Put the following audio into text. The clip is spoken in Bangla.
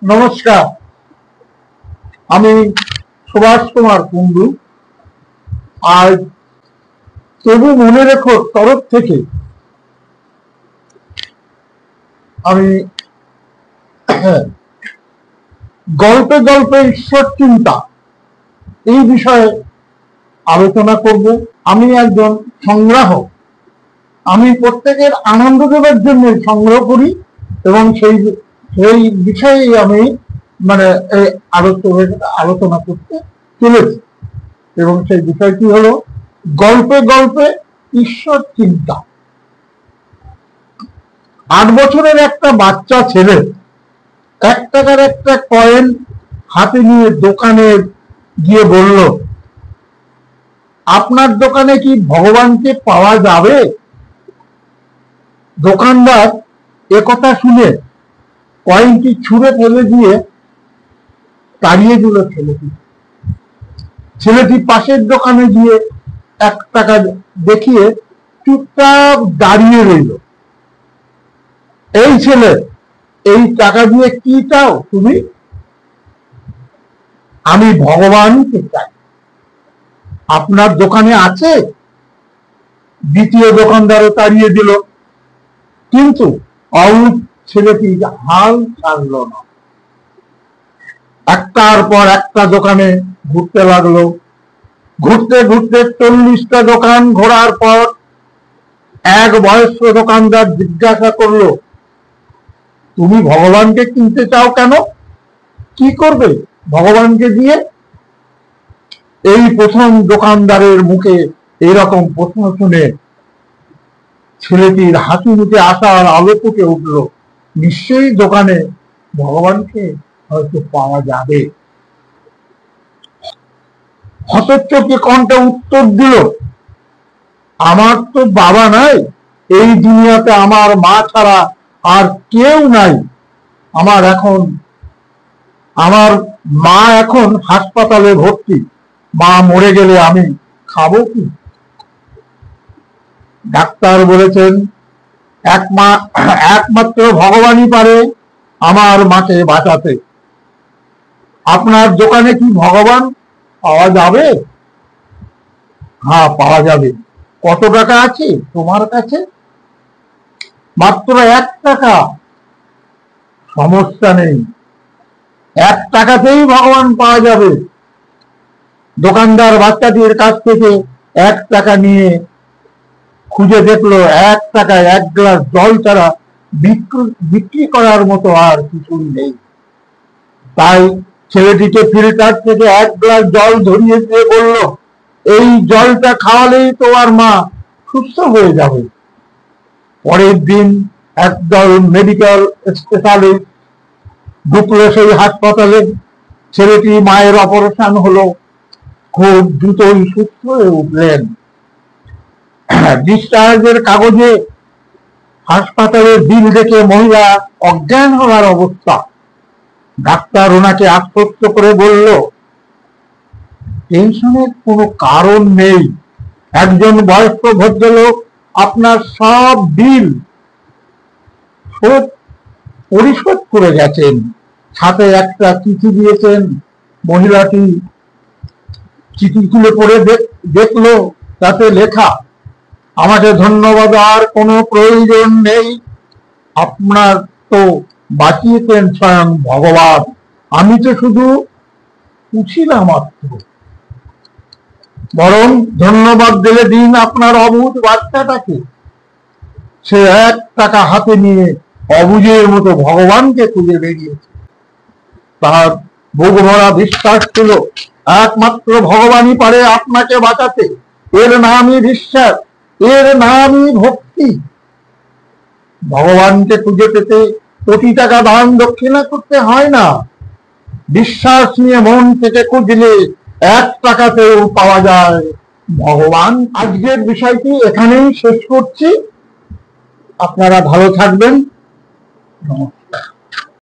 নমস্কার, আমি সুভাষ কুমার কুন্ডু। আর তবু মনে রেখো তরফ থেকে আমি গল্পে গল্পে ঈশ্বর চিন্তা এই বিষয়ে আলোচনা করব। আমি একজন সংগ্রাহক। আমি প্রত্যেকের আনন্দ দেওয়ার জন্য সংগ্রহ করি এবং সেই বিষয়ে আমি এই আলোচনা করতে চলেছি। এবং সেই বিষয়টি হলো গল্পে গল্পে ঈশ্বর চিন্তা। 8 বছরের একটা বাচ্চা ছেলে 1 টাকার একটা কয়েন হাতে নিয়ে দোকানে গিয়ে বলল, আপনার দোকানে কি ভগবানকে পাওয়া যাবে? দোকানদার একথা শুনে কয়েনটি ছুঁড়ে ফেলে দিয়ে তাড়িয়ে দিল ছেলেটি। ছেলেটি পাশের দোকানে গিয়ে 1 টাকা দেখিয়ে চুপচাপ দাঁড়িয়ে রইল। এই ছেলে, এই টাকা দিয়ে কি চাও তুমি? আমি ভগবানকে চাই। আপনার দোকানে আছে? দ্বিতীয় দোকানদারও তাড়িয়ে দিল। কিন্তু অবুঝ ছেলেটি হাল ছাড়ল না। একটার পর একটা দোকানে ঘুরতে লাগলো। ঘুরতে ঘুরতে 40টা দোকান ঘোরার পর এক বয়স্ক দোকানদার জিজ্ঞাসা করলো, তুমি ভগবানকে কিনতে চাও কেন? কি করবে ভগবানকে দিয়ে? এই প্রথম দোকানদারের মুখে এরকম প্রশ্ন শুনে ছেলেটির হাসি মুখে আসার আলো ফুটে উঠল। নিশ্চয়ই দোকানে ভগবানকে হয়তো পাওয়া যাবে। হতচকিত কণ্ঠে উত্তর দিল, আমার তো বাবা নাই, এই দুনিয়াতে আমার মা ছাড়া আর কেউ নাই। আমার মা এখন হাসপাতালে ভর্তি। মা মরে গেলে আমি খাবো কি? ডাক্তার বলেছেন, একমাত্র ভগবানই পারে আমার মাকে বাঁচাতে। আপনার দোকানে কি ভগবান পাওয়া যাবে? হ্যাঁ, পাওয়া যাবে। কত টাকা আছে তোমার কাছে? মাত্র 1 টাকা। সমস্যা নেই, 1 টাকাতেই ভগবান পাওয়া যাবে। দোকানদার বাচ্চাটির কাছ থেকে 1 টাকা নিয়ে খুঁজে দেখলো 1 টাকায় 1 গ্লাস জল ছাড়া বিক্রি করার মতো আর কিছুই নেই। তাই ছেলেটিকে ফিল্টার থেকে 1 গ্লাস জল ধরিয়ে দিয়ে বলল, এই জলটা খাওয়ালেই তোমার মা সুস্থ হয়ে যাবে। পরের দিন একদল মেডিকেল স্পেশালিস্ট ঢুকলো সেই হাসপাতালে। ছেলেটি মায়ের অপারেশন হলো, খুব দ্রুতই সুস্থ হয়ে উঠলেন। ডিসচার্জের কাগজে হাসপাতালের বিল দেখে মহিলা অজ্ঞান হওয়ার অবস্থা। ডাক্তার ওনাকে আশ্বস্ত করে বলল, টেনশনের কোনো কারণ নেই। একজন বয়স্ক ভদ্রলোক আপনার সব বিল পরিশোধ করে গেছেন। সাথে একটা চিঠি দিয়েছেন। মহিলাটি চিঠি খুলে পড়ে দেখলো, তাতে লেখা, আমাকে ধন্যবাদ আর কোনো প্রয়োজন নেই। আপনার তো বাঁচিয়েছেন স্বয়ং ভগবান, আমি তো শুধু পুছিলাম মাত্র। বরং ধন্যবাদ দিলে দিন আপনার অবুঝ বাচ্চাটাকে। সে 1 টাকা হাতে নিয়ে অবুঝের মতো ভগবানকে খুঁজে বেরিয়েছে। তার বুক ভরা বিশ্বাস ছিল, একমাত্র ভগবানই পারে আপনাকে বাঁচাতে। এর নামই বিশ্বাস, এর নামই ভক্তি। ভগবানকে খুঁজে পেতে কোটি টাকা দান দক্ষিণা করতে হয় না। বিশ্বাস নিয়ে মন থেকে খুঁজলে 1 টাকাতেও পাওয়া যায় ভগবান। আজকের বিষয়টি এখানেই শেষ করছি। আপনারা ভালো থাকবেন। নমস্কার।